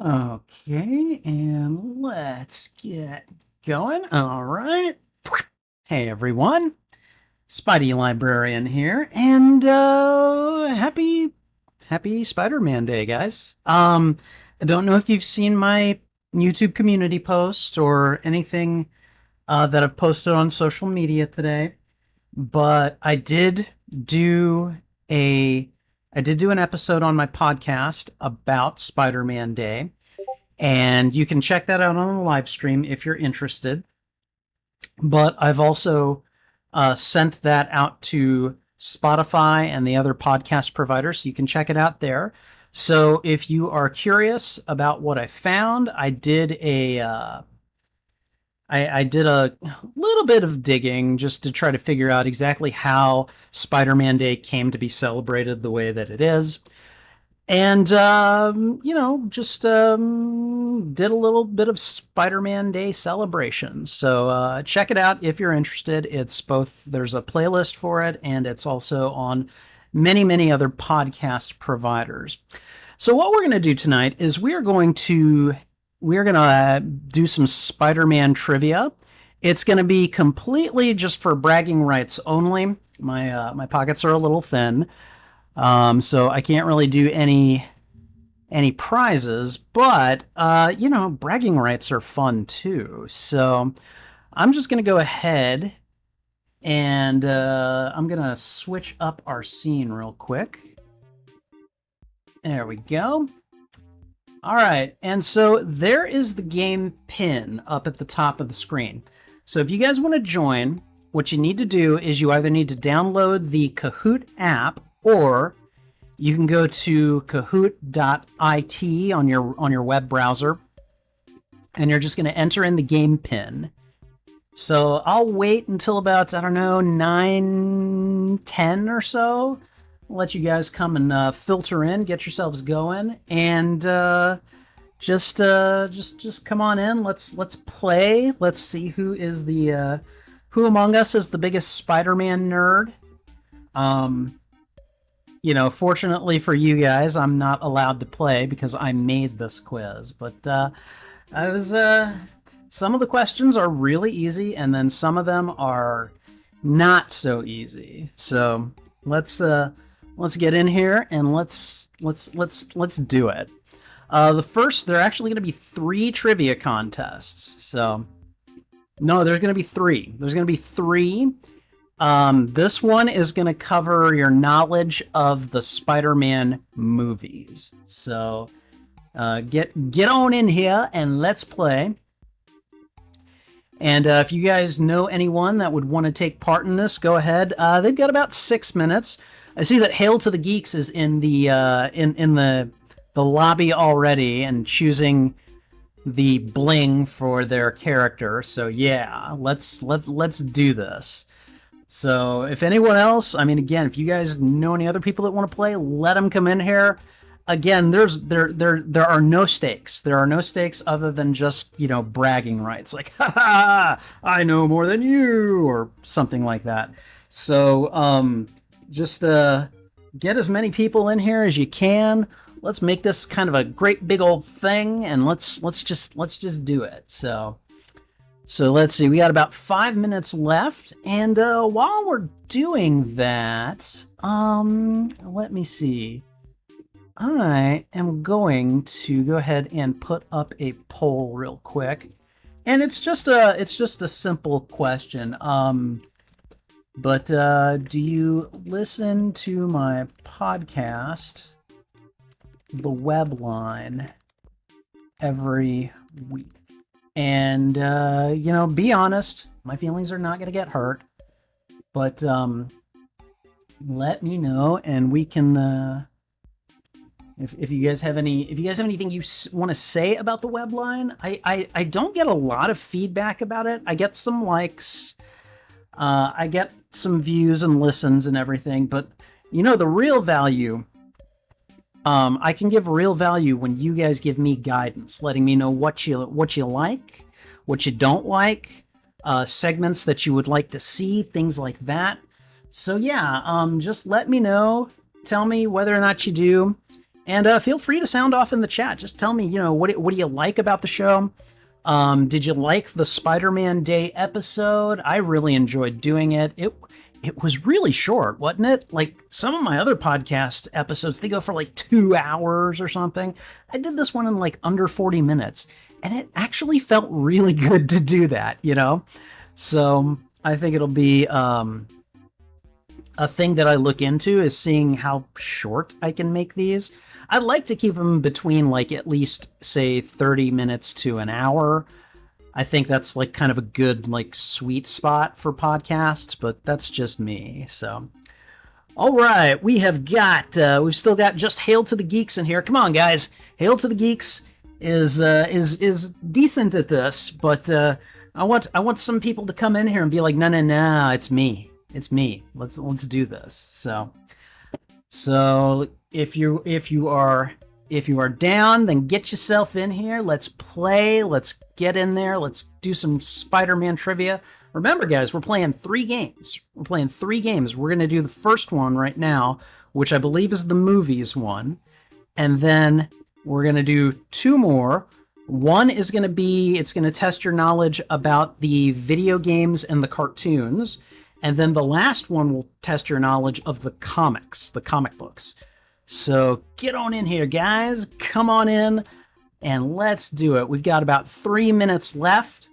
Okay, and let's get going. All right. Hey everyone, Spidey Librarian here, and happy Spider-Man Day, guys. I don't know if you've seen my YouTube community post or anything that I've posted on social media today, but do a I did do an episode on my podcast about Spider-Man Day. And you can check that out on the live stream if you're interested. But I've also sent that out to Spotify and the other podcast providers, so you can check it out there. So if you are curious about what I found, I did a little bit of digging just to try to figure out exactly how Spider-Man Day came to be celebrated the way that it is. And, just did a little bit of Spider-Man Day celebration. So check it out if you're interested. It's both, there's a playlist for it, and it's also on many, many other podcast providers. So what we're going to do tonight is we're going to do some Spider-Man trivia. It's going to be completely just for bragging rights only. My pockets are a little thin. So I can't really do any prizes, but bragging rights are fun too. So I'm just gonna go ahead and I'm gonna switch up our scene real quick. There we go. All right, and so there is the game pin up at the top of the screen. So if you guys want to join, what you need to do is you either need to download the Kahoot app, or you can go to kahoot.it on your web browser, and you're just going to enter in the game pin. So I'll wait until about, 9:10 or so. I'll let you guys come and filter in, get yourselves going, and just come on in. Let's play. Let's see who among us is the biggest Spider-Man nerd. Fortunately for you guys, I'm not allowed to play because I made this quiz. But some of the questions are really easy, and then some of them are not so easy. So let's get in here and let's do it. There are actually going to be 3 trivia contests. So no, there's going to be 3. There's going to be 3. This one is going to cover your knowledge of the Spider-Man movies. So, get on in here and let's play. And if you guys know anyone that would want to take part in this, go ahead. They've got about 6 minutes. I see that Hail to the Geeks is in the lobby already and choosing the bling for their character. So yeah, let's do this. So if anyone else, again, if you guys know any other people that want to play, let them come in here. Again, there are no stakes. There are no stakes other than just, bragging rights. Like, ha ha, I know more than you, or something like that. So just get as many people in here as you can. Let's make this kind of a great big old thing, and let's just do it. So let's see, we got about 5 minutes left, and while we're doing that, let me see. I am going to go ahead and put up a poll real quick, and it's just a simple question. But do you listen to my podcast, The Webline, every week? And, be honest, my feelings are not going to get hurt, but, let me know, and we can, if you guys have anything you want to say about the Webline. I don't get a lot of feedback about it. I get some likes, I get some views and listens and everything, but, the real value, I can give real value when you guys give me guidance, letting me know what you like, what you don't like, segments that you would like to see, things like that. So yeah, just let me know. Tell me whether or not you do. And feel free to sound off in the chat. Just tell me, what do you like about the show? Did you like the Spider-Man Day episode? I really enjoyed doing it. It was really short, wasn't it? Like some of my other podcast episodes, they go for like 2 hours or something. I did this one in like under 40 minutes, and it actually felt really good to do that, So I think it'll be a thing that I look into, is seeing how short I can make these. I'd like to keep them between like at least, say, 30 minutes to an hour. I think that's like kind of a good like sweet spot for podcasts, but that's just me. So, all right, we've still got just Hail to the Geeks in here. Come on, guys, Hail to the Geeks is decent at this, but I want some people to come in here and be like, no, it's me. Let's do this. So if you are down, then get yourself in here. Let's play. Let's get in there. Let's do some Spider-Man trivia. Remember, guys, we're playing 3 games. We're going to do the first one right now, which I believe is the movies one. And then we're going to do 2 more. One is going to be, it's going to test your knowledge about the video games and the cartoons. And then the last one will test your knowledge of the comics, the comic books. So get on in here, guys. Come on in and let's do it. We've got about 3 minutes left.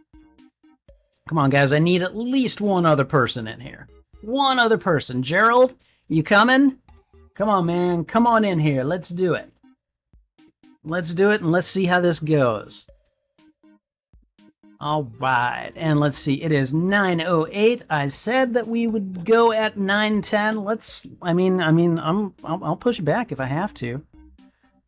Come on, guys. I need at least one other person in here. One other person. Gerald, you coming? Come on, man. Come on in here. Let's do it. Let's do it and let's see how this goes. All right, and let's see. It is 9:08. I said that we would go at 9:10. I'll push back if I have to.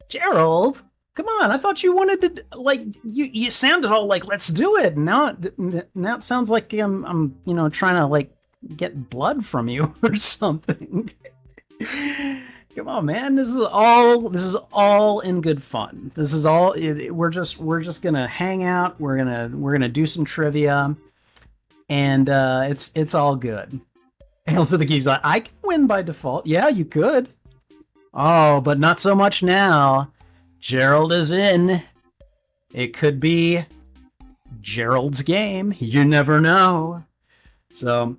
Gerald, come on. I thought you wanted to, like, you sounded all like, let's do it. Now it sounds like I'm trying to like get blood from you or something. Come on, man. This is all in good fun. This is all. We're just gonna hang out. We're gonna do some trivia, and it's all good. Hail to the Geeks. I can win by default. Yeah, you could. Oh, but not so much now. Gerald is in. It could be Gerald's game. You never know. So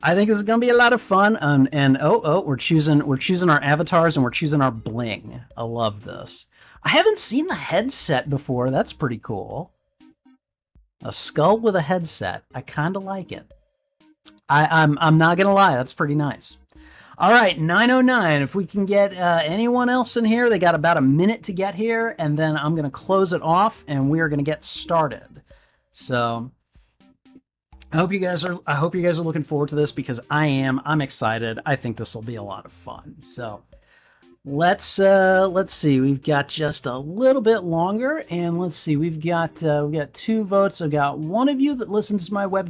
I think this is gonna be a lot of fun, and we're choosing our avatars and we're choosing our bling. I love this. I haven't seen the headset before. That's pretty cool. A skull with a headset. I kind of like it. I'm not gonna lie. That's pretty nice. All right, 9:09. If we can get anyone else in here, they got about a minute to get here, and then I'm gonna close it off, and we are gonna get started. So I hope you guys are looking forward to this, because I am. I'm excited. I think this will be a lot of fun. So let's see. We've got just a little bit longer, and let's see. We've got 2 votes. I've got one of you that listens to my my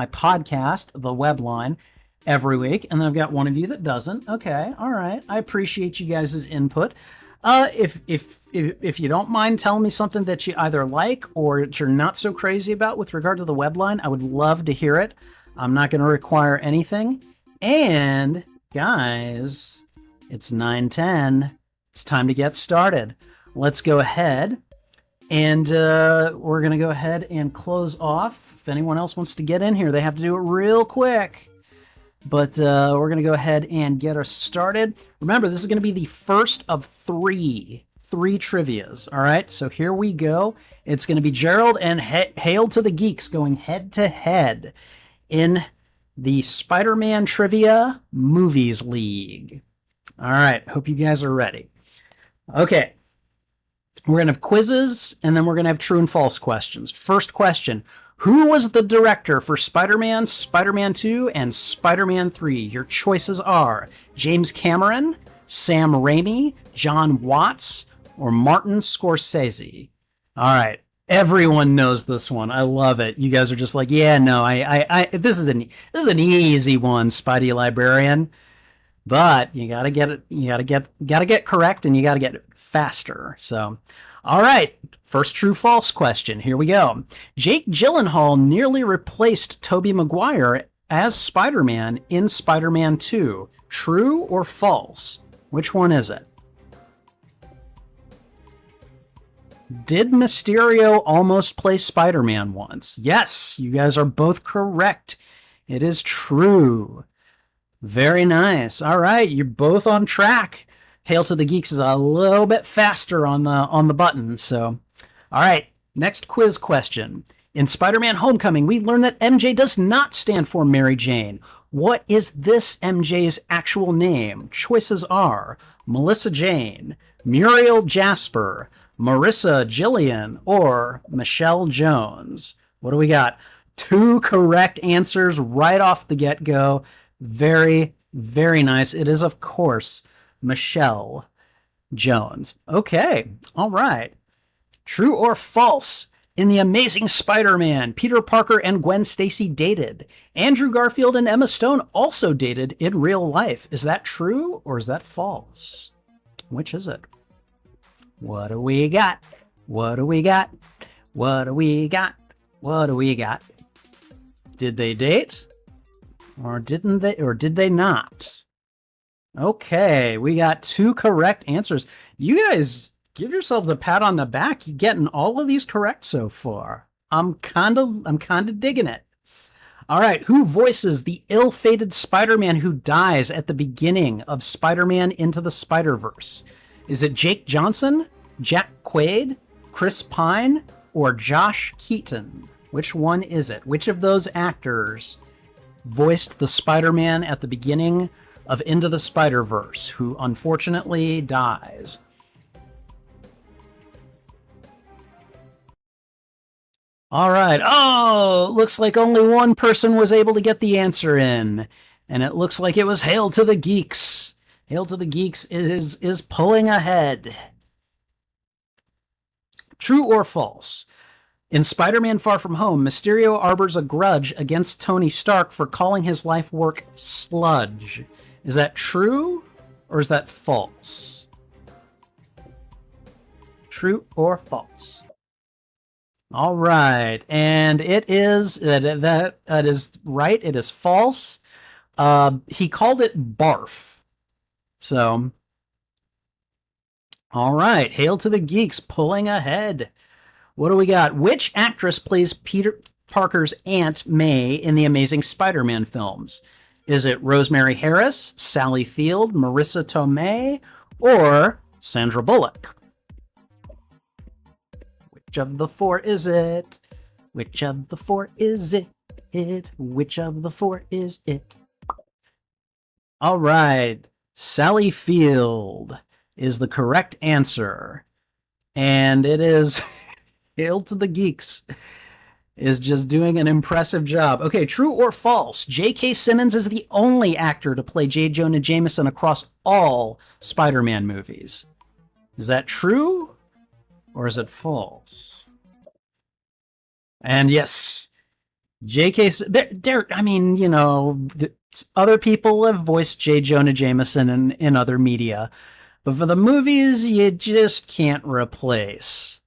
podcast, The Webline, every week, and then I've got one of you that doesn't. Okay, all right. I appreciate you guys' input. If you don't mind telling me something that you either like or that you're not so crazy about with regard to the Webline, I would love to hear it. I'm not going to require anything. And guys, it's 9:10. It's time to get started. Let's go ahead and we're going to go ahead and close off. If anyone else wants to get in here, they have to do it real quick. But we're going to go ahead and get us started. Remember, this is going to be the first of three trivias. All right, so here we go. It's going to be Gerald and Hail to the Geeks going head to head in the Spider-Man Trivia Movies League. All right, hope you guys are ready. Okay, we're going to have quizzes, and then we're going to have true and false questions. First question. Who was the director for Spider-Man, Spider-Man 2, and Spider-Man 3? Your choices are James Cameron, Sam Raimi, John Watts, or Martin Scorsese. All right. Everyone knows this one. I love it. You guys are just like, yeah, no, this is an easy one, Spidey Librarian. But you gotta get it. You gotta get correct, and you gotta get it faster. So, all right. First true false question. Here we go. Jake Gyllenhaal nearly replaced Tobey Maguire as Spider-Man in Spider-Man 2. True or false? Which one is it? Did Mysterio almost play Spider-Man once? Yes, you guys are both correct. It is true. Very nice. All right, you're both on track. Hail to the Geeks is a little bit faster on the button. So, all right, next quiz question. In Spider-Man Homecoming, we learn that MJ does not stand for Mary Jane. What is this MJ's actual name? Choices are Melissa Jane, Muriel Jasper, Marissa Jillian, or Michelle Jones. What do we got? 2 correct answers right off the get-go. Very, very nice. It is, of course, Michelle Jones. Okay, all right. True or false? In The Amazing Spider-Man, Peter Parker and Gwen Stacy dated. Andrew Garfield and Emma Stone also dated in real life. Is that true or is that false? Which is it? What do we got? What do we got? What do we got? What do we got? Did they date? Or didn't they? Or did they not? Okay, we got 2 correct answers. You guys give yourselves a pat on the back. You're getting all of these correct so far. I'm kind of digging it. All right, who voices the ill-fated Spider-Man who dies at the beginning of Spider-Man Into the Spider-Verse? Is it Jake Johnson, Jack Quaid, Chris Pine, or Josh Keaton? Which one is it? Which of those actors voiced the Spider-Man at the beginning of Into the Spider-Verse, who unfortunately dies? All right. Oh, looks like only one person was able to get the answer in, and it looks like it was Hail to the Geeks. Hail to the Geeks is pulling ahead. True or false? In Spider-Man Far From Home, Mysterio arbors a grudge against Tony Stark for calling his life work sludge. Is that true or is that false? True or false? All right, and it is that is right. It is false. He called it barf. So, all right, Hail to the Geeks, pulling ahead. What do we got? Which actress plays Peter Parker's Aunt May in the Amazing Spider-Man films? Is it Rosemary Harris, Sally Field, Marissa Tomei, or Sandra Bullock? Which of the 4 is it? Which of the 4 is it? Which of the 4 is it? All right. Sally Field is the correct answer. And it is Hail to the Geeks is just doing an impressive job. Okay, true or false? J.K. Simmons is the only actor to play J. Jonah Jameson across all Spider-Man movies. Is that true? Or is it false? And yes, J.K. I mean, you know, other people have voiced J. Jonah Jameson in other media, but for the movies, you just can't replace.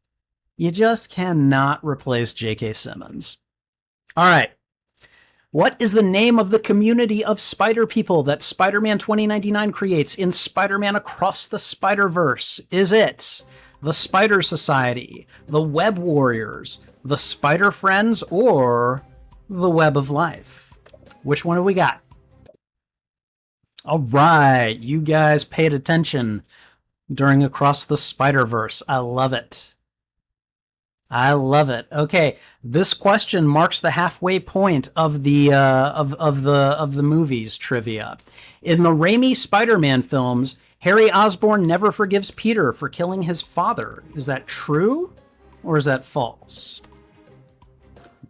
You just cannot replace J.K. Simmons. All right. What is the name of the community of spider people that Spider-Man 2099 creates in Spider-Man Across the Spider-Verse? Is it the Spider Society, the Web Warriors, the Spider Friends, or the Web of Life? Which one have we got? All right, you guys paid attention during Across the Spider-Verse. I love it. I love it. Okay, this question marks the halfway point of the movies trivia. In the Raimi Spider-Man films, Harry Osborn never forgives Peter for killing his father. Is that true or is that false?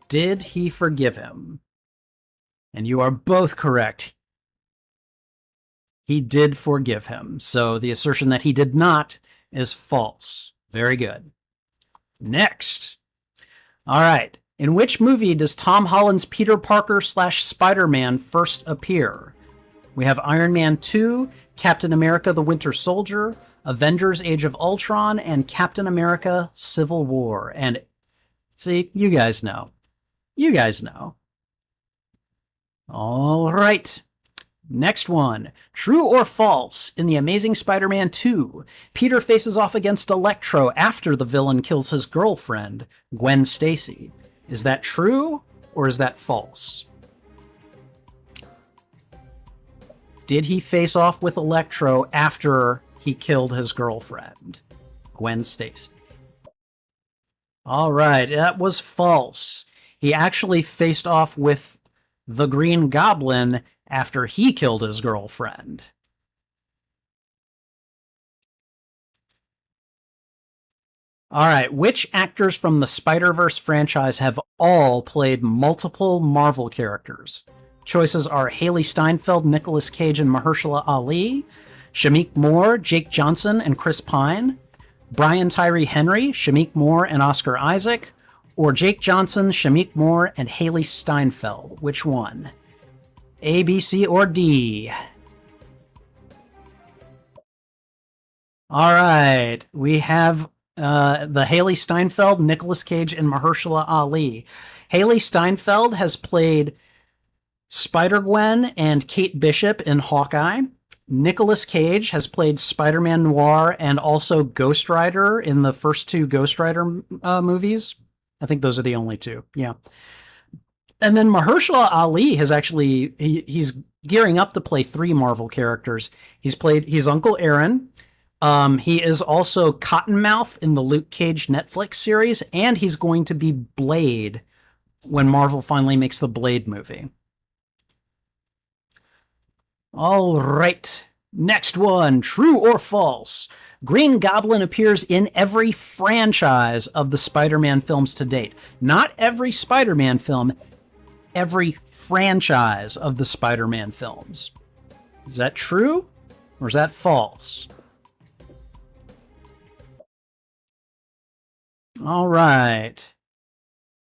Did he forgive him? And you are both correct. He did forgive him. So the assertion that he did not is false. Very good. Next. All right. In which movie does Tom Holland's Peter Parker / Spider-Man first appear? We have Iron Man 2, Captain America the Winter Soldier, Avengers Age of Ultron, and Captain America Civil War. And see, you guys know. You guys know. All right. Next one. True or false? In The Amazing Spider-Man 2, Peter faces off against Electro after the villain kills his girlfriend, Gwen Stacy. Is that true or is that false? Did he face off with Electro after he killed his girlfriend, Gwen Stacy? All right, that was false. He actually faced off with the Green Goblin after he killed his girlfriend. All right, which actors from the Spider-Verse franchise have all played multiple Marvel characters? Choices are Haley Steinfeld, Nicolas Cage, and Mahershala Ali, Shameik Moore, Jake Johnson, and Chris Pine, Brian Tyree Henry, Shameik Moore, and Oscar Isaac, or Jake Johnson, Shameik Moore, and Haley Steinfeld. Which one? A, B, C, or D? All right, we have the Haley Steinfeld, Nicolas Cage, and Mahershala Ali. Haley Steinfeld has played Spider-Gwen and Kate Bishop in Hawkeye. Nicolas Cage has played Spider-Man Noir and also Ghost Rider in the first two Ghost Rider movies. I think those are the only two. Yeah. And then Mahershala Ali has actually, he's gearing up to play 3 Marvel characters. He's Uncle Aaron. He is also Cottonmouth in the Luke Cage Netflix series, and he's going to be Blade when Marvel finally makes the Blade movie. All right, next one. True or false? Green Goblin appears in every franchise of the Spider-Man films to date. Not every Spider-Man film, every franchise of the Spider-Man films. Is that true or is that false? All right.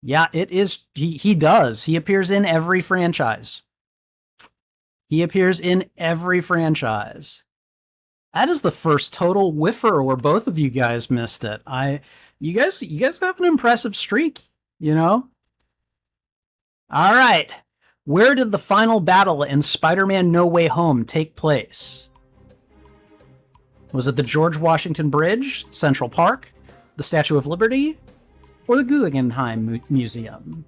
Yeah, it is. He does. He appears in every franchise. He appears in every franchise. That is the first total whiffer where both of you guys missed it. You guys have an impressive streak, you know? All right. Where did the final battle in Spider-Man No Way Home take place? Was it the George Washington Bridge, Central Park, the Statue of Liberty, or the Guggenheim Museum?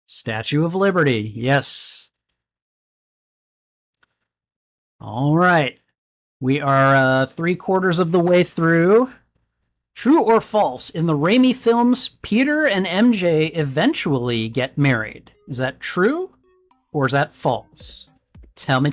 Statue of Liberty, yes. All right. We are 3/4 of the way through. True or false? In the Raimi films, Peter and MJ eventually get married. Is that true or is that false? Tell me.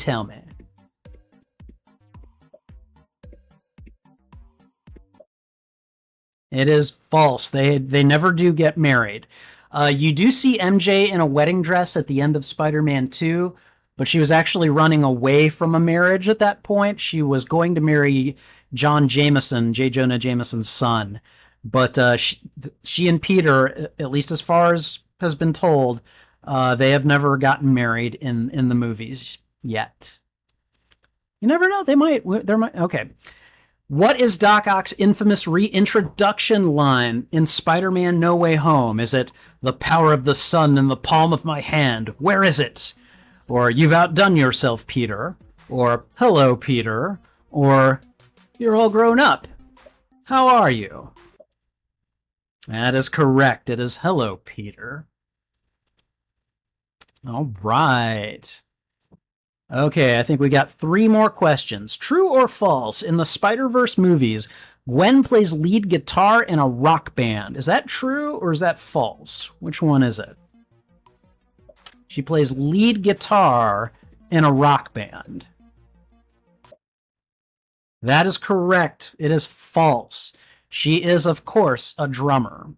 It is false. They never do get married. You do see MJ in a wedding dress at the end of Spider-Man 2, but she was actually running away from a marriage at that point. She was going to marry John Jameson, J. Jonah Jameson's son. But she and Peter, at least as far as has been told, they have never gotten married in the movies yet. You never know. They might. Okay. What is Doc Ock's infamous reintroduction line in Spider-Man No Way Home? Is it the power of the sun in the palm of my hand? Where is it? Or you've outdone yourself, Peter? Or hello, Peter? Or you're all grown up. How are you? That is correct. It is hello, Peter. All right. Okay, I think we got 3 more questions. True or false? In the Spider-Verse movies, Gwen plays lead guitar in a rock band. Is that true or is that false? Which one is it? She plays lead guitar in a rock band. That is correct. It is false. She is, of course, a drummer.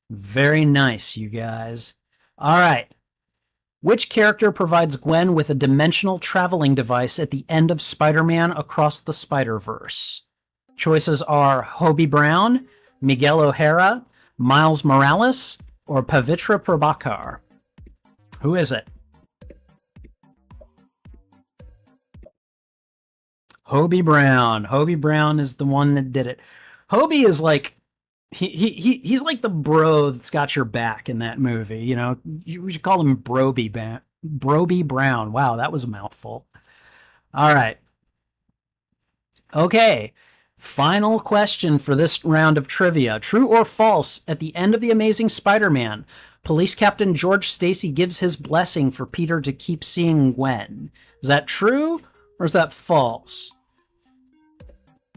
Very nice, you guys. All right. Which character provides Gwen with a dimensional traveling device at the end of Spider-Man Across the Spider-Verse? Choices are Hobie Brown, Miguel O'Hara, Miles Morales, or Pavitra Prabhakar. Who is it? Hobie Brown. Hobie Brown is the one that did it. Hobie is like He's like the bro that's got your back in that movie. You know, we should call him Broby Brown. Wow, that was a mouthful. All right. Okay. Final question for this round of trivia. True or false, at the end of The Amazing Spider-Man, Police Captain George Stacy gives his blessing for Peter to keep seeing Gwen. Is that true or is that false?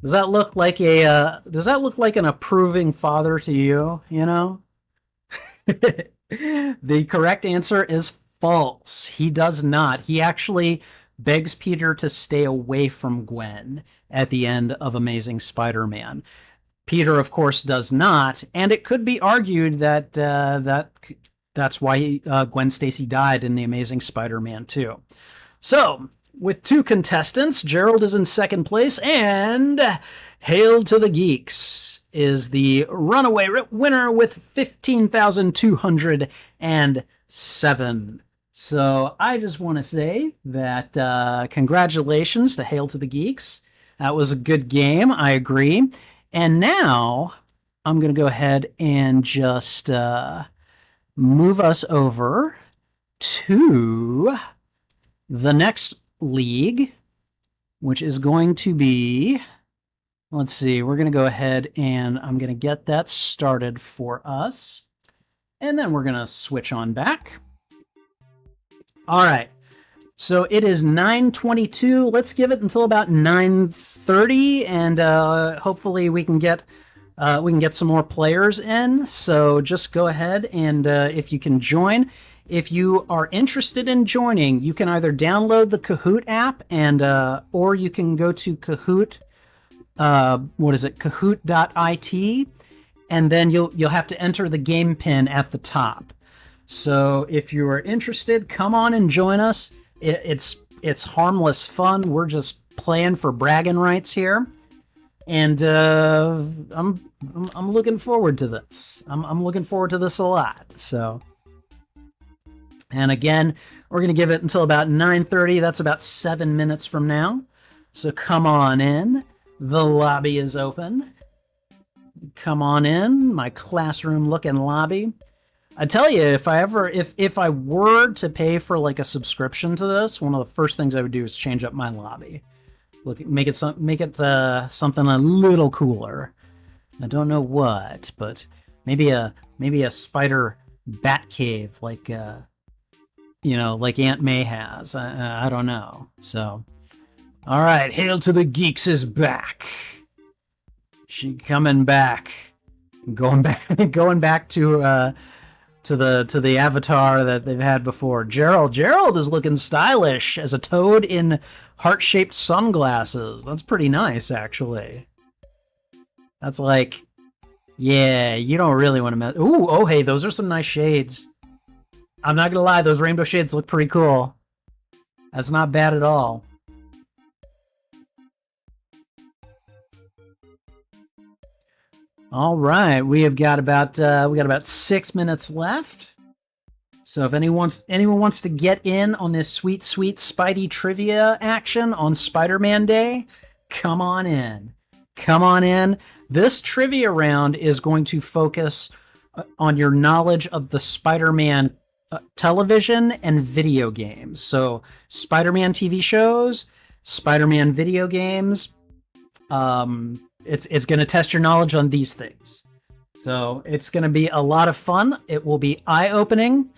Does that look like an approving father to you, you know? The correct answer is false. He does not. He actually begs Peter to stay away from Gwen at the end of Amazing Spider-Man. Peter, of course, does not, and it could be argued that that's why Gwen Stacy died in The Amazing Spider-Man 2. So, with 2 contestants, Gerald is in second place, and Hail to the Geeks is the runaway winner with 15,207. So I just want to say that congratulations to Hail to the Geeks. That was a good game, I agree. And now I'm going to go ahead and just move us over to the next league, which is going to be, let's see, we're going to go ahead and I'm going to get that started for us. And then we're going to switch on back. All right. So it is 9:22. Let's give it until about 9:30, and hopefully we can get some more players in. So just go ahead and if you can join. If you are interested in joining, you can either download the Kahoot app and or you can go to Kahoot. Kahoot.it, and then you'll have to enter the game pin at the top. So if you are interested, come on and join us. It's harmless fun. We're just playing for bragging rights here, and I'm looking forward to this. I'm looking forward to this a lot. So, and again, we're gonna give it until about 9:30. That's about 7 minutes from now. So come on in. The lobby is open. Come on in, my classroom looking lobby. I tell you, if I were to pay for like a subscription to this, one of the first things I would do is change up my lobby. Make it something a little cooler. I don't know what, but maybe a spider bat cave like like Aunt May has. I don't know. So, all right, Hail to the Geeks is back. She coming back, going back to the avatar that they've had before. Gerald is looking stylish as a toad in heart-shaped sunglasses. That's pretty nice, actually. That's like, yeah, you don't really want to mess. Ooh, oh, hey, those are some nice shades. I'm not gonna lie, those rainbow shades look pretty cool. That's not bad at all. All right, we got about 6 minutes left. So if anyone wants to get in on this sweet Spidey trivia action on Spider-Man Day, come on in. Come on in. This trivia round is going to focus on your knowledge of the Spider-Man television and video games. So Spider-Man TV shows, Spider-Man video games. It's going to test your knowledge on these things. So it's going to be a lot of fun. It will be eye-opening.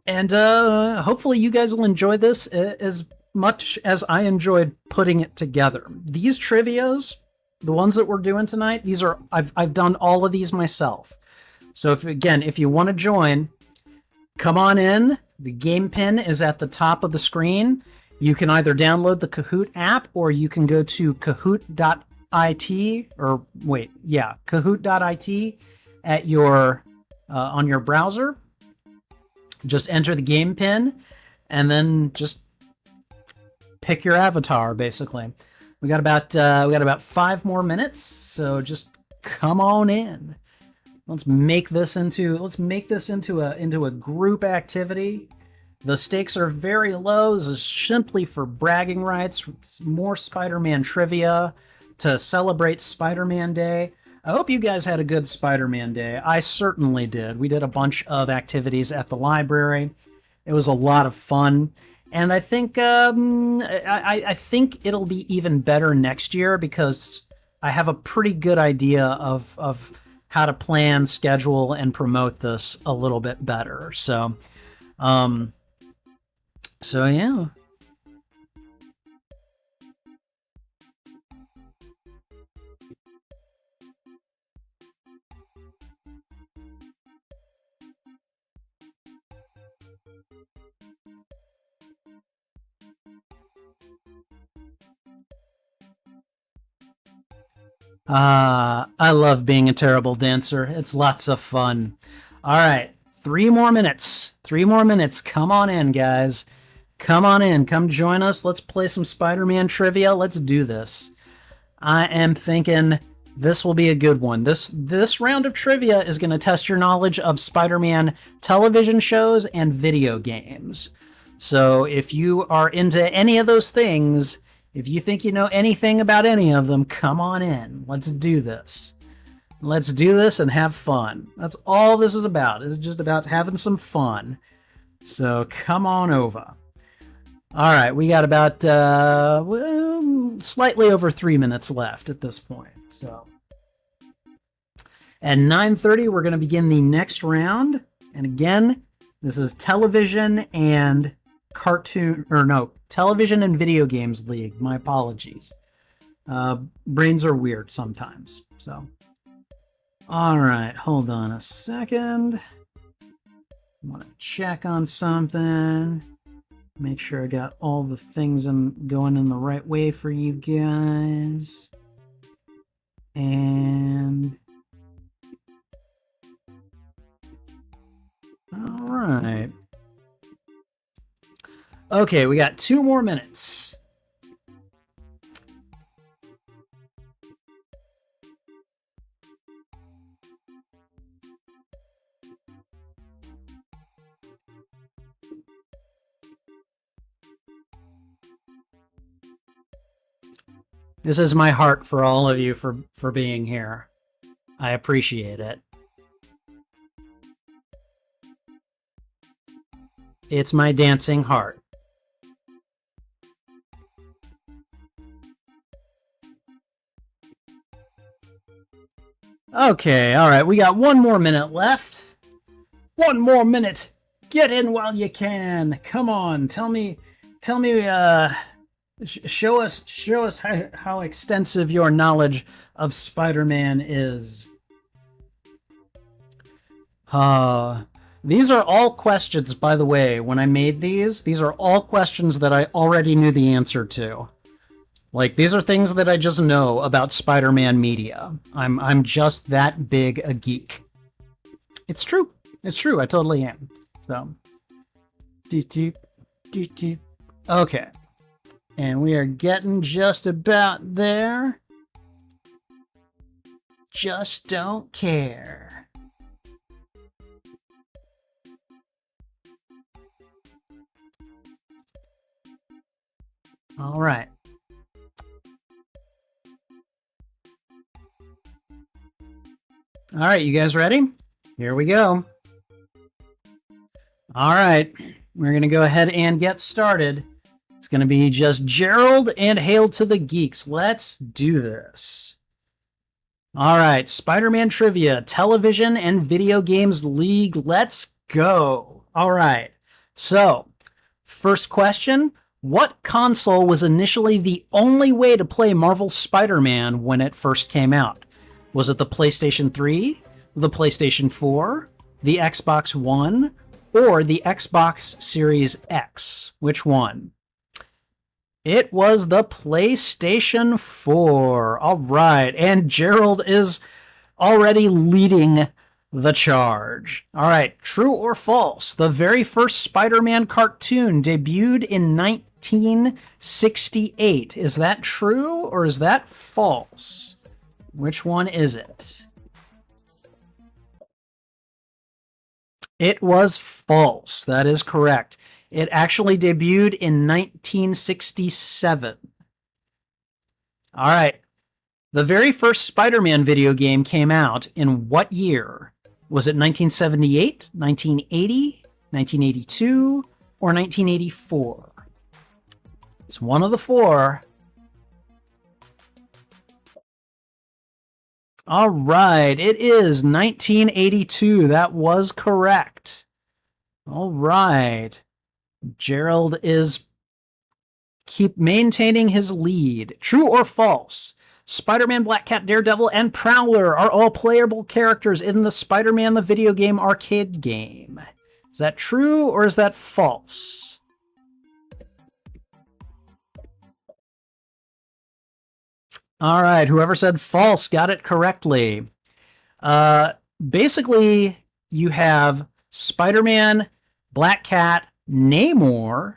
And hopefully you guys will enjoy this as much as I enjoyed putting it together. These trivias, the ones that we're doing tonight, I've done all of these myself. So if you want to join, come on in. The game pin is at the top of the screen. You can either download the Kahoot app or you can go to kahoot.it kahoot.it at your on your browser. Just enter the game pin and then just pick your avatar, basically. We got about 5 more minutes, so just come on in. Let's make this into a group activity. The stakes are very low. This is simply for bragging rights. More Spider-Man trivia to celebrate Spider-Man Day. I hope you guys had a good Spider-Man day. I certainly did. We did a bunch of activities at the library. It was a lot of fun. And I think I think it'll be even better next year because I have a pretty good idea of how to plan, schedule, and promote this a little bit better. Um, so yeah. I love being a terrible dancer. It's lots of fun. All right, 3 more minutes. 3 more minutes. Come on in, guys. Come on in. Come join us. Let's play some Spider-Man trivia. Let's do this. I am thinking this will be a good one. This round of trivia is going to test your knowledge of Spider-Man television shows and video games. So if you are into any of those things, if you think you know anything about any of them, come on in. Let's do this. Let's do this and have fun. That's all this is about. It's just about having some fun. So come on over. All right, we got about slightly over 3 minutes left at this point. So at 9:30, we're going to begin the next round. And again, this is television and television and video games league. My apologies. Brains are weird sometimes. So, all right, hold on a second. I want to check on something. Make sure I got all the things I'm going in the right way for you guys. And all right. Okay, we got 2 more minutes. This is my heart for all of you for being here. I appreciate it. It's my dancing heart. Okay, all right, we got 1 more minute left. 1 more minute. Get in while you can. Come on, tell me, show us how extensive your knowledge of Spider-Man is. These are all questions, by the way, when I made these are all questions that I already knew the answer to. Like, these are things that I just know about Spider-Man media. I'm just that big a geek. It's true. It's true. I totally am. So, okay. And we are getting just about there. Just don't care. All right. All right, you guys ready? Here we go. All right, we're going to go ahead and get started. It's going to be just Gerald and Hail to the Geeks. Let's do this. All right, Spider-Man Trivia, Television and Video Games League. Let's go. All right, so first question. What console was initially the only way to play Marvel's Spider-Man when it first came out? Was it the PlayStation 3, the PlayStation 4, the Xbox One, or the Xbox Series X? Which one? It was the PlayStation 4. All right, and Gerald is already leading the charge. All right, true or false? The very first Spider-Man cartoon debuted in 1968. Is that true or is that false? Which one is it? It was false. That is correct. It actually debuted in 1967. All right. The very first Spider-Man video game came out in what year? Was it 1978, 1980, 1982, or 1984? It's one of the four. All right, it is 1982. That was correct. All right. Gerald is keep maintaining his lead. True or false? Spider-Man, Black Cat, Daredevil, and Prowler are all playable characters in the Spider-Man the video game arcade game. Is that true or is that false? All right, whoever said false got it correctly. Basically, you have Spider-Man, Black Cat, Namor,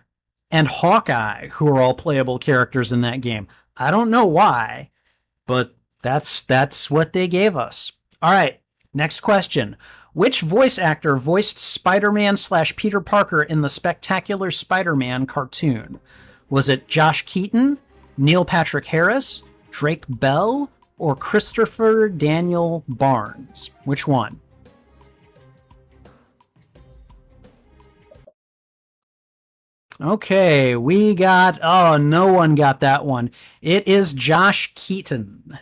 and Hawkeye, who are all playable characters in that game. I don't know why, but that's what they gave us. All right, next question. Which voice actor voiced Spider-Man / Peter Parker in the Spectacular Spider-Man cartoon? Was it Josh Keaton, Neil Patrick Harris, Drake Bell, or Christopher Daniel Barnes? Which one? Okay, we got... Oh, no one got that one. It is Josh Keaton.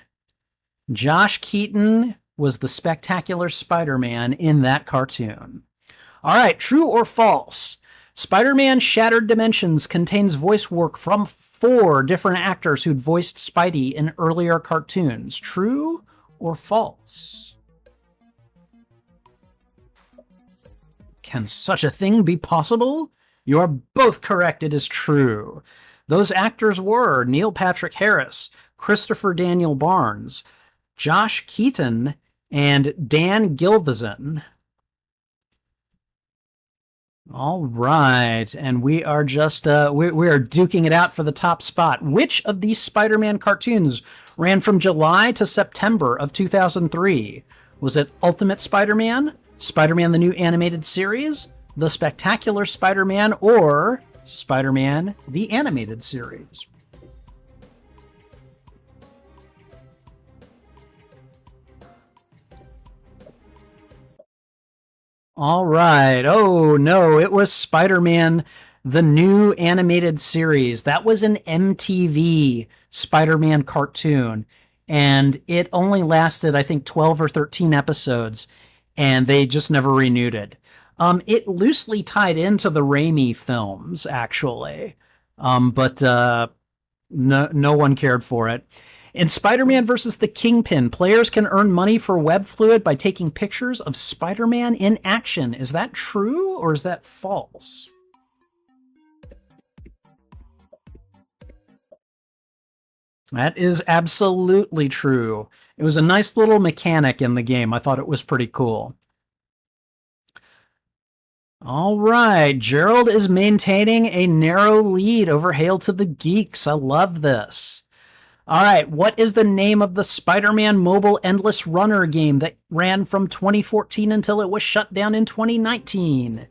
Josh Keaton was the Spectacular Spider-Man in that cartoon. All right, true or false? Spider-Man Shattered Dimensions contains voice work from 4 different actors who'd voiced Spidey in earlier cartoons. True or false? Can such a thing be possible? You are both correct. It is true. Those actors were Neil Patrick Harris, Christopher Daniel Barnes, Josh Keaton, and Dan Gilvezan. All right, and we are just we are duking it out for the top spot. Which of these Spider-Man cartoons ran from July to September of 2003? Was it Ultimate Spider-Man, Spider-Man the New Animated Series, The Spectacular Spider-Man, or Spider-Man the Animated Series? All right. Oh, no, it was Spider-Man, the New Animated Series. That was an MTV Spider-Man cartoon, and it only lasted, I think, 12 or 13 episodes, and they just never renewed it. It loosely tied into the Raimi films, actually, but no one cared for it. In Spider-Man vs. the Kingpin, players can earn money for web fluid by taking pictures of Spider-Man in action. Is that true or is that false? That is absolutely true. It was a nice little mechanic in the game. I thought it was pretty cool. All right, Gerald is maintaining a narrow lead over Hail to the Geeks. I love this. All right, what is the name of the Spider-Man mobile endless runner game that ran from 2014 until it was shut down in 2019?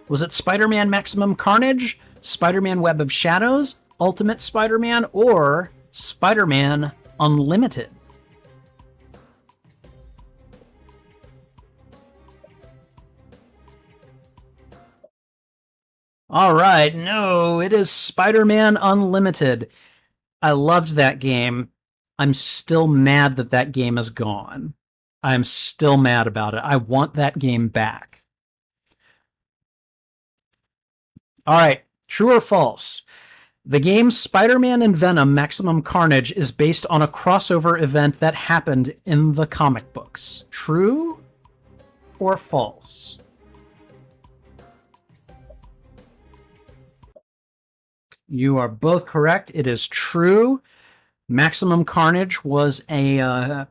Was it Spider-Man Maximum Carnage, Spider-Man Web of Shadows, Ultimate Spider-Man, or Spider-Man Unlimited? All right, no, it is Spider-Man Unlimited. I loved that game. I'm still mad that that game is gone. I'm still mad about it. I want that game back. All right, true or false? The game Spider-Man and Venom Maximum Carnage is based on a crossover event that happened in the comic books. True or false? You are both correct. It is true. Maximum Carnage was a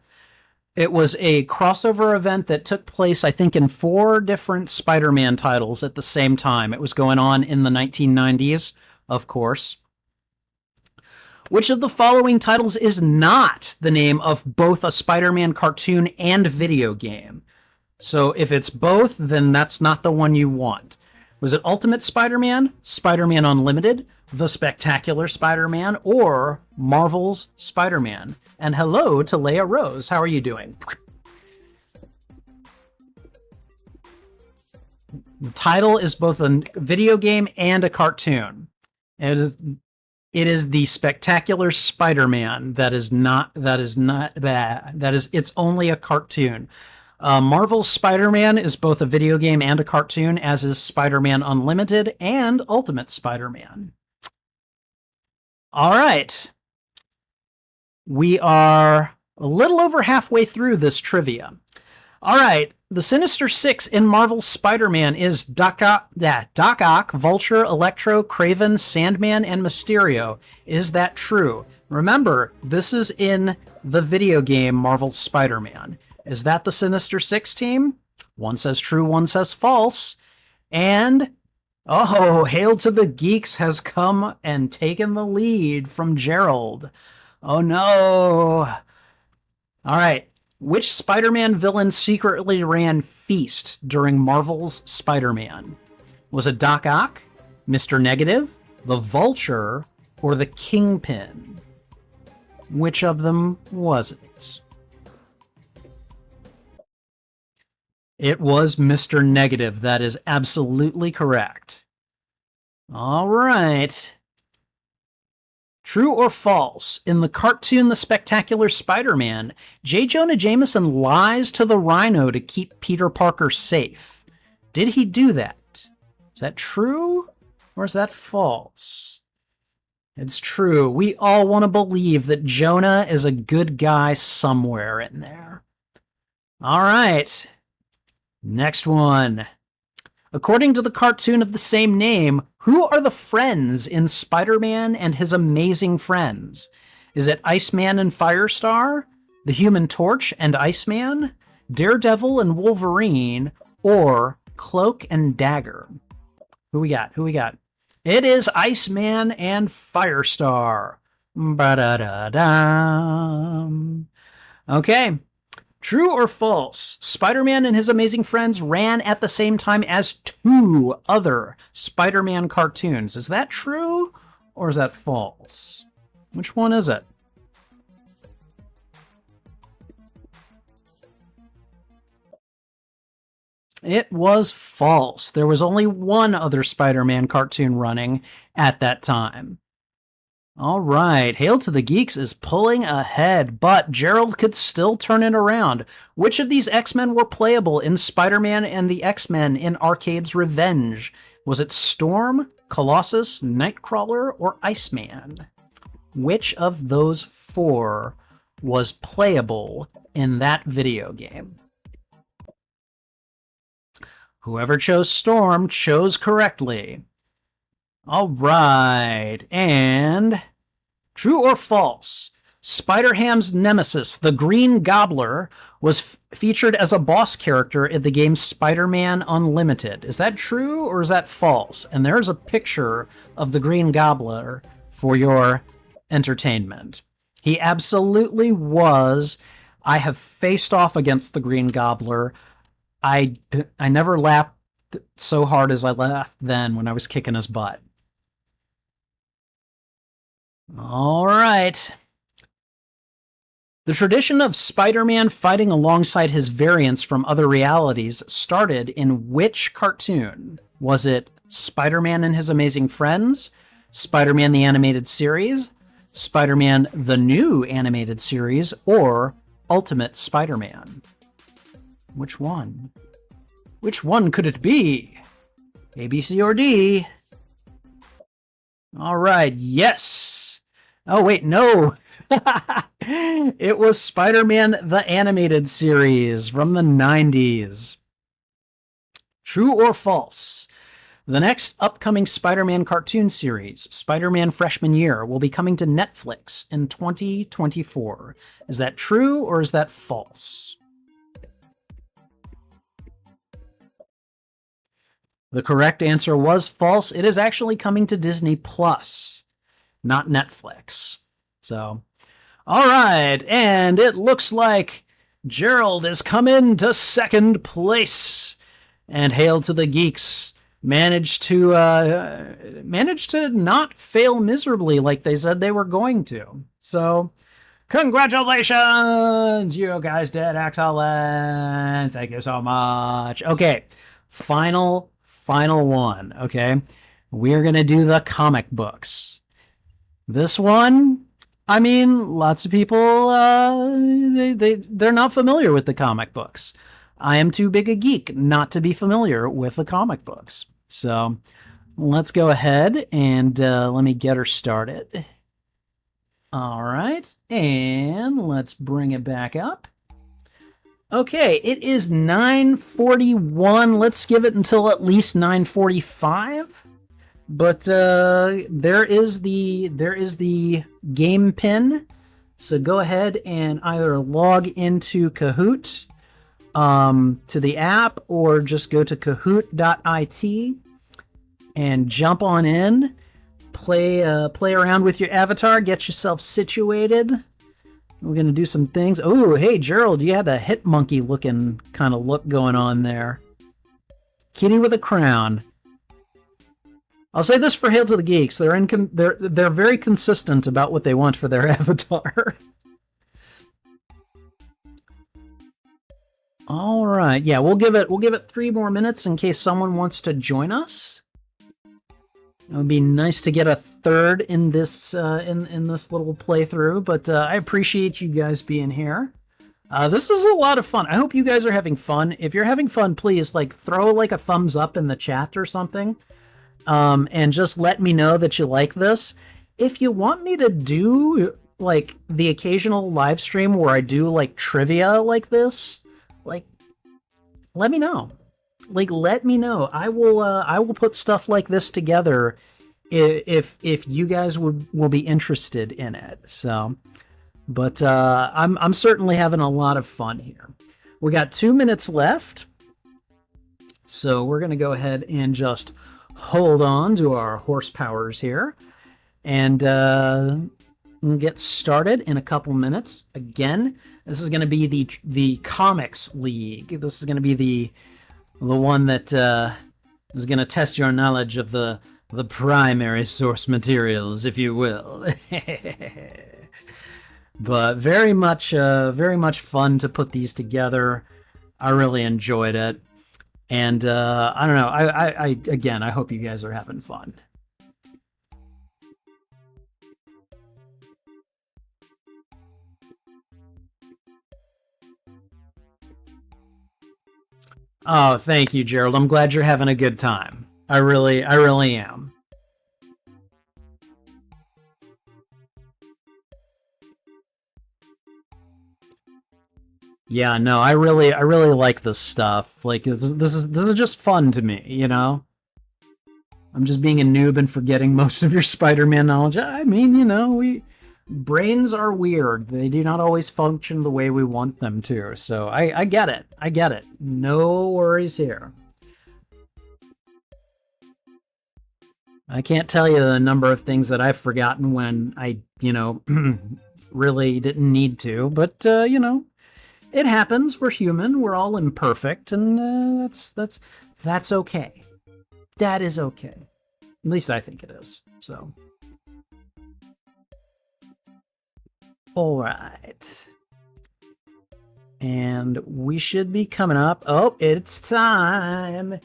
crossover event that took place, I think, in 4 different Spider-Man titles at the same time. It was going on in the 1990s, of course. Which of the following titles is not the name of both a Spider-Man cartoon and video game? So if it's both, then that's not the one you want. Was it Ultimate Spider-Man, Spider-Man Unlimited, The Spectacular Spider-Man, or Marvel's Spider-Man? And hello to Leia Rose. How are you doing? The title is both a video game and a cartoon. It is the Spectacular Spider-Man. That is it's only a cartoon. Marvel's Spider-Man is both a video game and a cartoon, as is Spider-Man Unlimited and Ultimate Spider-Man. All right. We are a little over halfway through this trivia. All right. The Sinister Six in Marvel's Spider-Man is Doc Ock, Vulture, Electro, Kraven, Sandman, and Mysterio. Is that true? Remember, this is in the video game Marvel's Spider-Man. Is that the Sinister Six team? One says true, one says false. And, oh, Hail to the Geeks has come and taken the lead from Gerald. Oh, no. All right. Which Spider-Man villain secretly ran Feast during Marvel's Spider-Man? Was it Doc Ock, Mr. Negative, the Vulture, or the Kingpin? Which of them was it? It was Mr. Negative. That is absolutely correct. All right. True or false? In the cartoon The Spectacular Spider-Man, J. Jonah Jameson lies to the Rhino to keep Peter Parker safe. Did he do that? Is that true or is that false? It's true. We all want to believe that Jonah is a good guy somewhere in there. All right. Next one. According to the cartoon of the same name, who are the friends in Spider-Man and His Amazing Friends? Is it Iceman and Firestar, the Human Torch and Iceman, Daredevil and Wolverine, or Cloak and Dagger? Who we got? It is Iceman and Firestar. Ba-da-da-dum. Okay. True or false? Spider-Man and His Amazing Friends ran at the same time as two other Spider-Man cartoons. Is that true or is that false? Which one is it? It was false. There was only one other Spider-Man cartoon running at that time. All right, Hail to the Geeks is pulling ahead, but Gerald could still turn it around. Which of these X-Men were playable in Spider-Man and the X-Men in Arcade's Revenge? Was it Storm, Colossus, Nightcrawler, or Iceman? Which of those four was playable in that video game? Whoever chose Storm chose correctly. All right, and true or false? Spider-Ham's nemesis, the Green Gobbler, was featured as a boss character in the game Spider-Man Unlimited. Is that true or is that false? And there's a picture of the Green Gobbler for your entertainment. He absolutely was. I have faced off against the Green Gobbler. I never laughed so hard as I laughed then when I was kicking his butt. All right. The tradition of Spider-Man fighting alongside his variants from other realities started in which cartoon? Was it Spider-Man and His Amazing Friends, Spider-Man the Animated Series, Spider-Man the New Animated Series, or Ultimate Spider-Man? Which one? Which one could it be? A, B, C, or D? All right, yes. Oh, wait, no. It was Spider-Man the Animated Series from the 90s. True or false? The next upcoming Spider-Man cartoon series, Spider-Man Freshman Year, will be coming to Netflix in 2024. Is that true or is that false? The correct answer was false. It is actually coming to Disney Plus, not Netflix. So, all right, and it looks like Gerald is coming to second place. And Hail to the Geeks managed to not fail miserably like they said they were going to. So, congratulations, you guys did excellent. Thank you so much. Okay, final one. Okay, we're gonna do the comic books. This one, I mean, lots of people they're not familiar with the comic books. I am too big a geek not to be familiar with the comic books. So let's go ahead and let me get her started. All right, and let's bring it back up. Okay, it is 9:41. Let's give it until at least 9:45. But there is the game pin. So go ahead and either log into Kahoot to the app, or just go to kahoot.it and jump on in. Play around with your avatar, get yourself situated. We're gonna do some things. Oh, hey Gerald, you had a hit monkey looking kind of look going on there. Kitty with a crown. I'll say this for Hail to the Geeks: they're very consistent about what they want for their avatar. All right, yeah, we'll give it 3 more minutes in case someone wants to join us. It would be nice to get a third in this in this little playthrough, but I appreciate you guys being here. This is a lot of fun. I hope you guys are having fun. If you're having fun, please throw a thumbs up in the chat or something, and just let me know that you like this. If you want me to do the occasional live stream where I do trivia like this, let me know. Let me know. I will put stuff like this together if you guys will be interested in it. So, but I'm certainly having a lot of fun here. We got 2 minutes left, so we're gonna go ahead and just hold on to our horsepowers here and get started in a couple minutes. Again, this is going to be the Comics League. This is going to be the one that is going to test your knowledge of the primary source materials, if you will. But very much fun to put these together. I really enjoyed it, and I don't know. I hope you guys are having fun. Oh, thank you, Gerald. I'm glad you're having a good time. I really am. Yeah, no, I really like this stuff. This is just fun to me, you know? I'm just being a noob and forgetting most of your Spider-Man knowledge. I mean, brains are weird. They do not always function the way we want them to. So I get it. I get it. No worries here. I can't tell you the number of things that I've forgotten when I, really didn't need to. But, it happens. We're human. We're all imperfect. And that's okay. That is okay. At least I think it is. So. All right. And we should be coming up. Oh, it's time.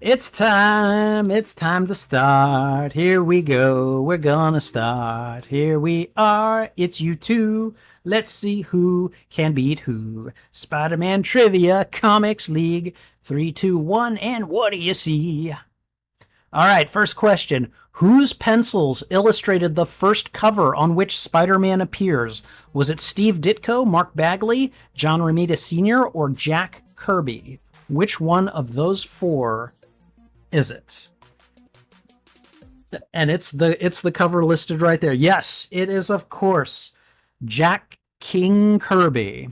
It's time. It's time to start. Here we go. We're gonna start. Here we are. It's you two. Let's see who can beat who. Spider-Man Trivia Comics League. 3, 2, 1, and what do you see? All right, first question. Whose pencils illustrated the first cover on which Spider-Man appears? Was it Steve Ditko, Mark Bagley, John Romita Sr., or Jack Kirby? Which one of those 4 is it? And it's the cover listed right there. Yes, it is, of course, Jack King Kirby.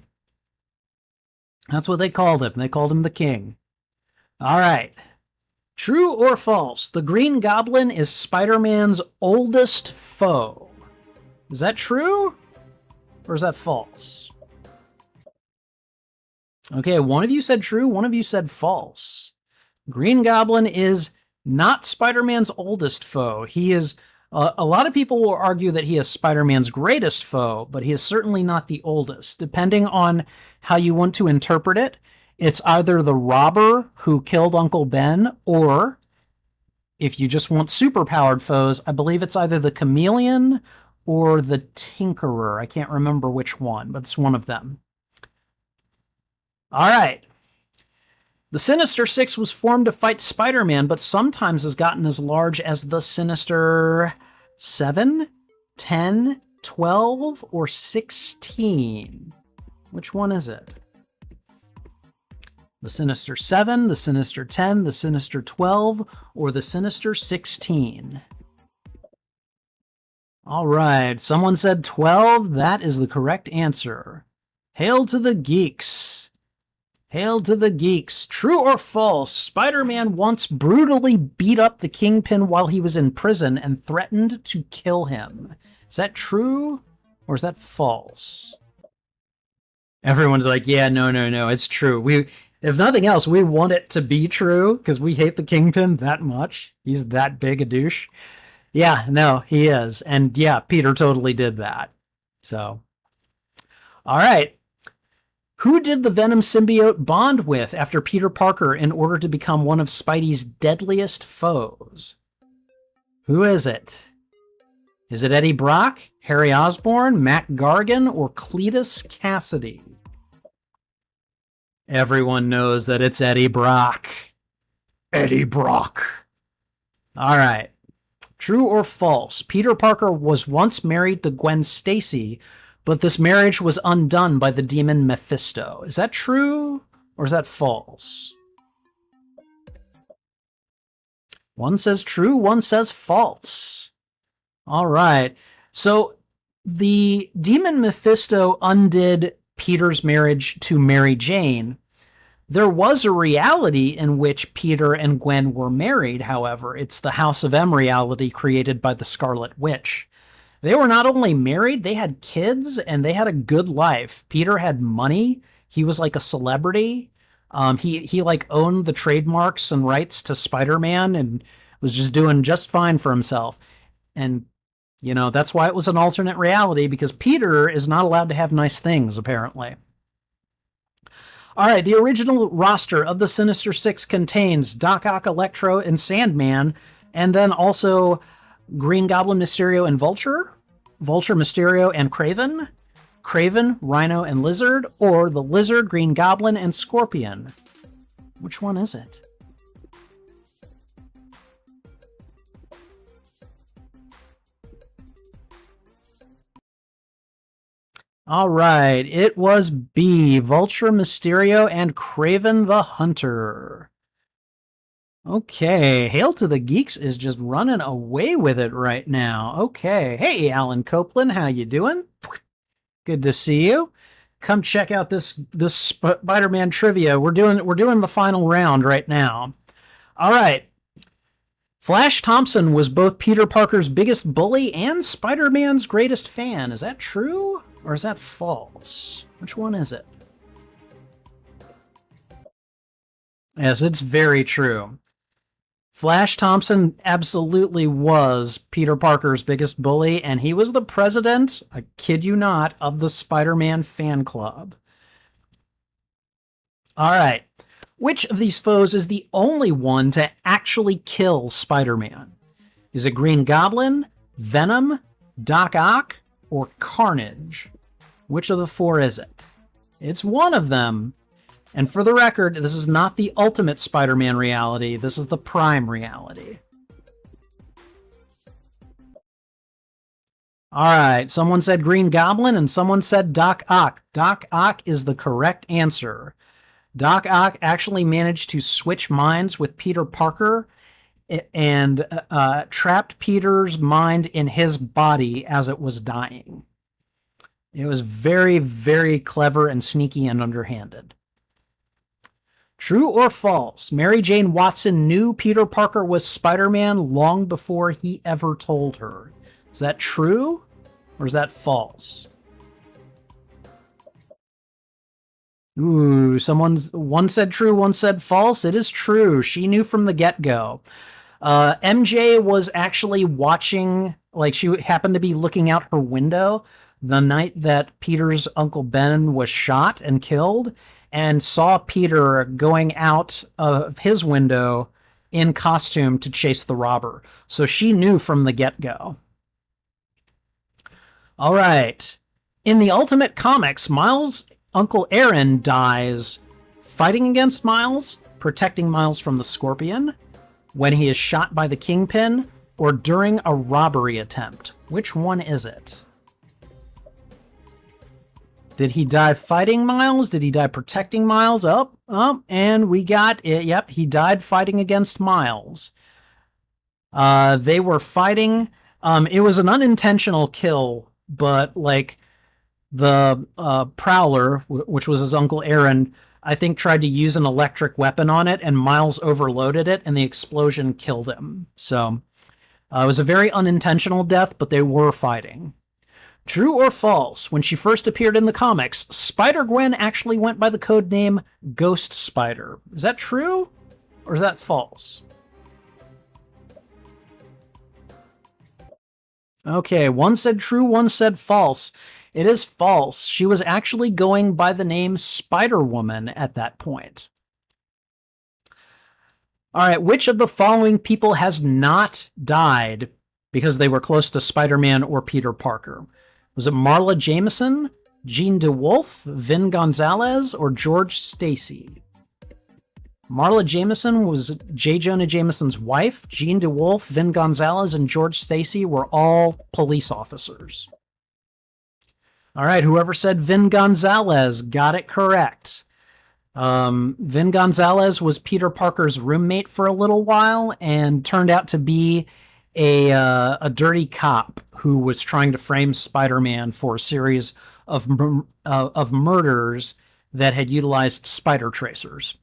That's what they called him. They called him the King. All right. True or false? The Green Goblin is Spider-Man's oldest foe. Is that true? Or is that false? Okay, one of you said true, one of you said false. Green Goblin is Not Spider-Man's oldest foe. He is, a lot of people will argue that he is Spider-Man's greatest foe, but he is certainly not the oldest. Depending on how you want to interpret it, it's either the robber who killed Uncle Ben, or if you just want superpowered foes, I believe it's either the Chameleon or the Tinkerer. I can't remember which one, but it's one of them. All right. The Sinister Six was formed to fight Spider-Man, but sometimes has gotten as large as the Sinister 7, 10, 12, or 16. Which one is it? The Sinister 7, the Sinister 10, the Sinister 12, or the Sinister 16? All right, someone said 12. That is the correct answer. Hail to the geeks. Hail to the geeks. True or false, Spider-Man once brutally beat up the Kingpin while he was in prison and threatened to kill him. Is that true or is that false? Everyone's like, yeah, no, it's true. If nothing else, we want it to be true because we hate the Kingpin that much. He's that big a douche. Yeah, no, he is. And yeah, Peter totally did that. So, all right. Who did the Venom symbiote bond with after Peter Parker in order to become one of Spidey's deadliest foes? Who is it? Is it Eddie Brock, Harry Osborn, Mac Gargan, or Cletus Cassidy? Everyone knows that it's Eddie Brock. Eddie Brock. All right. True or false? Peter Parker was once married to Gwen Stacy, but this marriage was undone by the demon Mephisto. Is that true or is that false? One says true, one says false. All right. So the demon Mephisto undid Peter's marriage to Mary Jane. There was a reality in which Peter and Gwen were married, however. It's the House of M reality created by the Scarlet Witch. They were not only married, they had kids, and they had a good life. Peter had money. He was like a celebrity. He like owned the trademarks and rights to Spider-Man and was just doing just fine for himself. And, you know, that's why it was an alternate reality, because Peter is not allowed to have nice things, apparently. All right, the original roster of the Sinister Six contains Doc Ock, Electro, and Sandman, and then also Green Goblin, Mysterio, and Vulture, Vulture, Mysterio, and Kraven, Kraven, Rhino, and Lizard, or the Lizard, Green Goblin, and Scorpion. Which one is it? All right, it was B, Vulture, Mysterio, and Kraven the Hunter. Okay, Hail to the Geeks is just running away with it right now. Okay, hey, Alan Copeland, how you doing? Good to see you. Come check out this Spider-Man trivia. We're doing the final round right now. All right. Flash Thompson was both Peter Parker's biggest bully and Spider-Man's greatest fan. Is that true or is that false? Which one is it? Yes, it's very true. Flash Thompson absolutely was Peter Parker's biggest bully, and he was the president, I kid you not, of the Spider-Man fan club. All right. Which of these foes is the only one to actually kill Spider-Man? Is it Green Goblin, Venom, Doc Ock, or Carnage? Which of the four is it? It's one of them. And for the record, this is not the Ultimate Spider-Man reality. This is the Prime reality. All right, someone said Green Goblin and someone said Doc Ock. Doc Ock is the correct answer. Doc Ock actually managed to switch minds with Peter Parker and trapped Peter's mind in his body as it was dying. It was very, very clever and sneaky and underhanded. True or false? Mary Jane Watson knew Peter Parker was Spider-Man long before he ever told her. Is that true or is that false? Ooh, one said true, one said false. It is true. She knew from the get-go. MJ was actually watching, like she happened to be looking out her window the night that Peter's Uncle Ben was shot and killed, and saw Peter going out of his window in costume to chase the robber. So she knew from the get-go. All right. In the Ultimate Comics, Miles' Uncle Aaron dies fighting against Miles, protecting Miles from the Scorpion, when he is shot by the Kingpin, or during a robbery attempt. Which one is it? Did he die fighting Miles? Did he die protecting Miles? And we got it. Yep, he died fighting against Miles. They were fighting. It was an unintentional kill, but like the Prowler, which was his Uncle Aaron, I think tried to use an electric weapon on it, and Miles overloaded it, and the explosion killed him. So it was a very unintentional death, but they were fighting. True or false, when she first appeared in the comics, Spider-Gwen actually went by the code name Ghost Spider. Is that true, or is that false? Okay, one said true, one said false. It is false. She was actually going by the name Spider-Woman at that point. All right, which of the following people has not died because they were close to Spider-Man or Peter Parker? Was it Marla Jameson, Jean DeWolf, Vin Gonzalez, or George Stacy? Marla Jameson was J. Jonah Jameson's wife. Jean DeWolf, Vin Gonzalez, and George Stacy were all police officers. All right, whoever said Vin Gonzalez got it correct. Vin Gonzalez was Peter Parker's roommate for a little while and turned out to be a dirty cop who was trying to frame Spider-Man for a series of murders that had utilized spider tracers.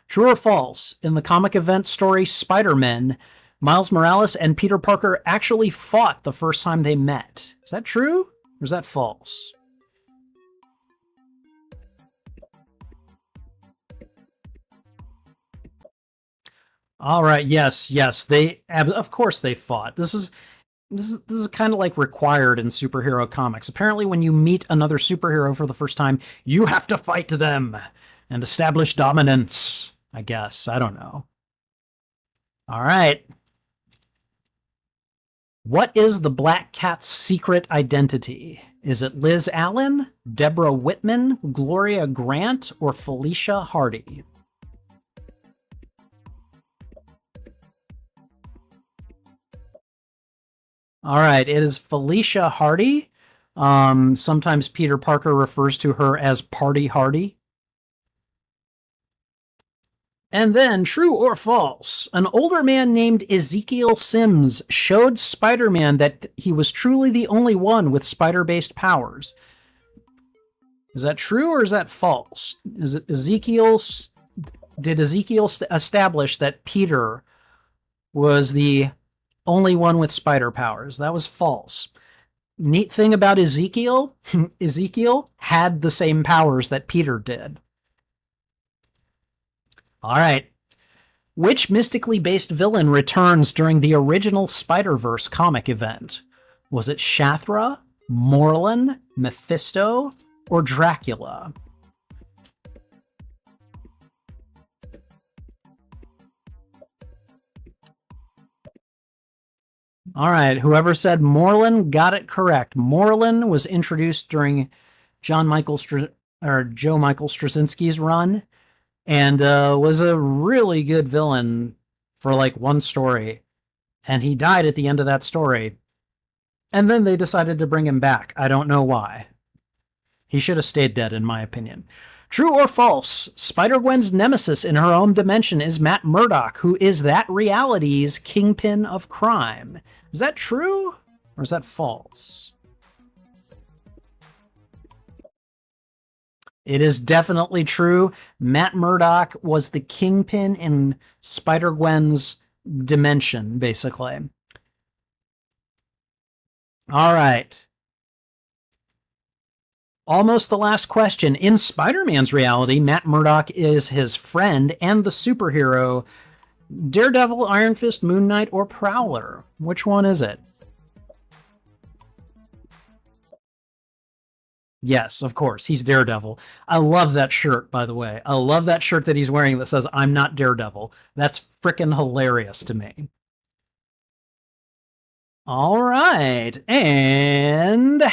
True or false, in the comic event story Spider-Man, Miles Morales and Peter Parker actually fought the first time they met. Is that true, or is that false? All right, yes, they of course they fought. This is kind of like required in superhero comics. Apparently, when you meet another superhero for the first time, you have to fight them and establish dominance. I guess. I don't know. All right. What is the Black Cat's secret identity? Is it Liz Allen, Deborah Whitman, Gloria Grant, or Felicia Hardy? All right, it is Felicia Hardy. Sometimes Peter Parker refers to her as Party Hardy. And then, true or false, an older man named Ezekiel Sims showed Spider-Man that he was truly the only one with spider-based powers. Is that true or is that false? Is it did Ezekiel establish that Peter was the only one with spider powers? That was false. Neat thing about Ezekiel, Ezekiel had the same powers that Peter did. All right. Which mystically based villain returns during the original Spider-Verse comic event? Was it Shathra, Morlun, Mephisto, or Dracula? All right, whoever said Morlun got it correct. Morlun was introduced during Joe Michael Straczynski's run, and was a really good villain for like one story. And he died at the end of that story. And then they decided to bring him back. I don't know why. He should have stayed dead, in my opinion. True or false, Spider-Gwen's nemesis in her own dimension is Matt Murdock, who is that reality's kingpin of crime. Is that true, or is that false? It is definitely true. Matt Murdock was the kingpin in Spider-Gwen's dimension, basically. All right. Almost the last question. In Spider-Man's reality, Matt Murdock is his friend and the superhero Daredevil, Iron Fist, Moon Knight, or Prowler? Which one is it? Yes, of course. He's Daredevil. I love that shirt, by the way. I love that shirt that he's wearing that says, I'm not Daredevil. That's freaking hilarious to me. All right. And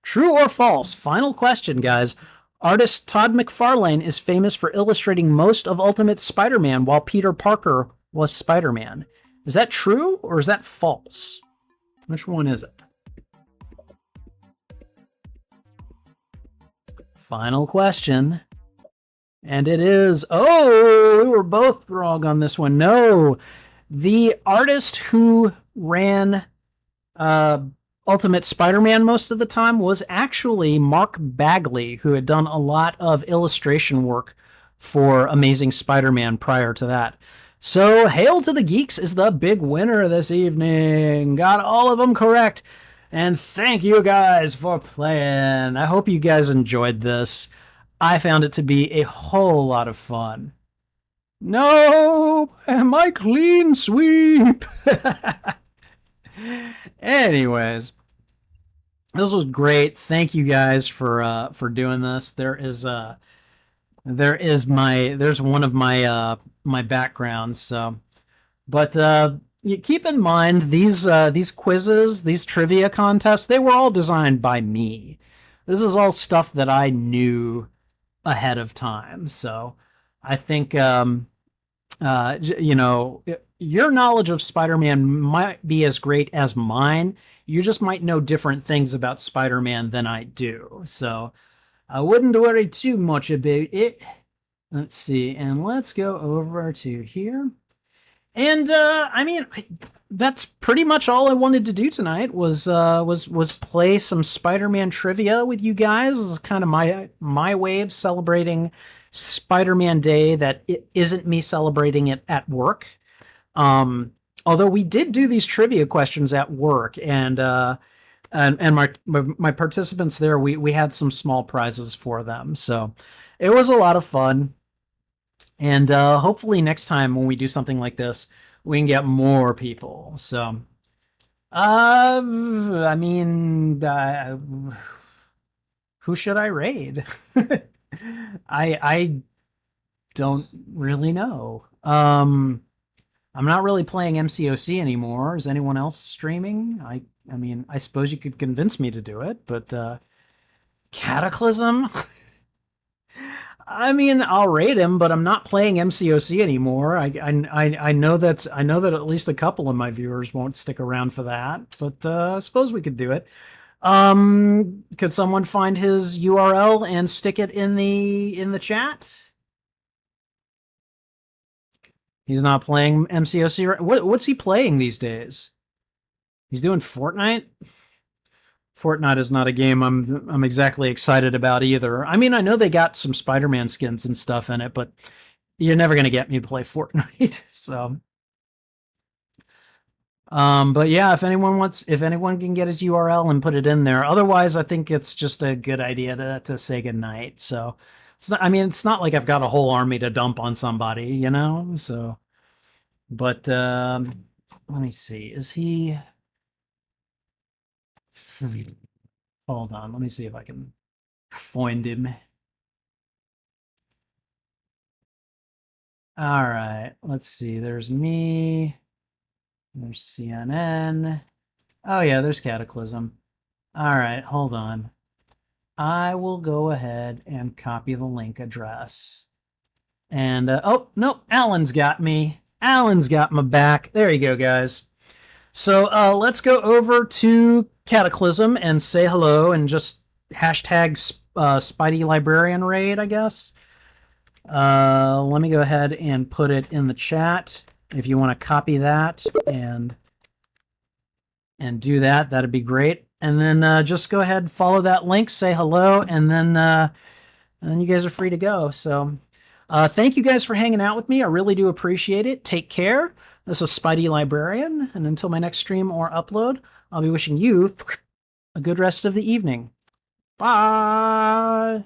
true or false? Final question, guys. Artist Todd McFarlane is famous for illustrating most of Ultimate Spider-Man while Peter Parker was Spider-Man. Is that true or is that false? Which one is it? Final question. And it is, oh, we were both wrong on this one. No, the artist who ran Ultimate Spider-Man most of the time was actually Mark Bagley, who had done a lot of illustration work for Amazing Spider-Man prior to that. So, Hail to the Geeks is the big winner this evening. Got all of them correct. And thank you guys for playing. I hope you guys enjoyed this. I found it to be a whole lot of fun. No, my clean sweep. Anyways, this was great. Thank you guys for doing this. There's one of my backgrounds. So, but you keep in mind these quizzes, these trivia contests, they were all designed by me. This is all stuff that I knew ahead of time. So I think your knowledge of Spider-Man might be as great as mine. You just might know different things about Spider-Man than I do. So I wouldn't worry too much about it. Let's see, and let's go over to here. And that's pretty much all I wanted to do tonight was play some Spider-Man trivia with you guys. This is kind of my way of celebrating Spider-Man Day that it isn't me celebrating it at work. Although we did do these trivia questions at work, and my participants there, we had some small prizes for them. So it was a lot of fun. And hopefully next time when we do something like this, we can get more people. So, who should I raid? I don't really know. I'm not really playing MCOC anymore. Is anyone else streaming? I suppose you could convince me to do it, but Cataclysm? I'll raid him, but I'm not playing MCOC anymore. I know that at least a couple of my viewers won't stick around for that, but I suppose we could do it. Could someone find his URL and stick it in the chat? He's not playing MCOC. What's he playing these days? He's doing Fortnite? Fortnite is not a game I'm exactly excited about either. I know they got some Spider-Man skins and stuff in it, but you're never going to get me to play Fortnite. So, but yeah, if anyone can get his URL and put it in there. Otherwise, I think it's just a good idea to say goodnight. So, it's not like I've got a whole army to dump on somebody, So, but let me see. Is he? Hold on, let me see if I can find him. All right, let's see. There's me. There's CNN. Oh yeah, there's Cataclysm. All right, hold on. I will go ahead and copy the link address. And oh no, Alan's got me. Alan's got my back. There you go, guys. So let's go over to Cataclysm and say hello and just hashtag Spidey Librarian Raid, I guess. Let me go ahead and put it in the chat. If you want to copy that and do that, that'd be great. And then just go ahead, follow that link, say hello, and then you guys are free to go. So thank you guys for hanging out with me. I really do appreciate it. Take care. This is Spidey Librarian, and until my next stream or upload, I'll be wishing you a good rest of the evening. Bye!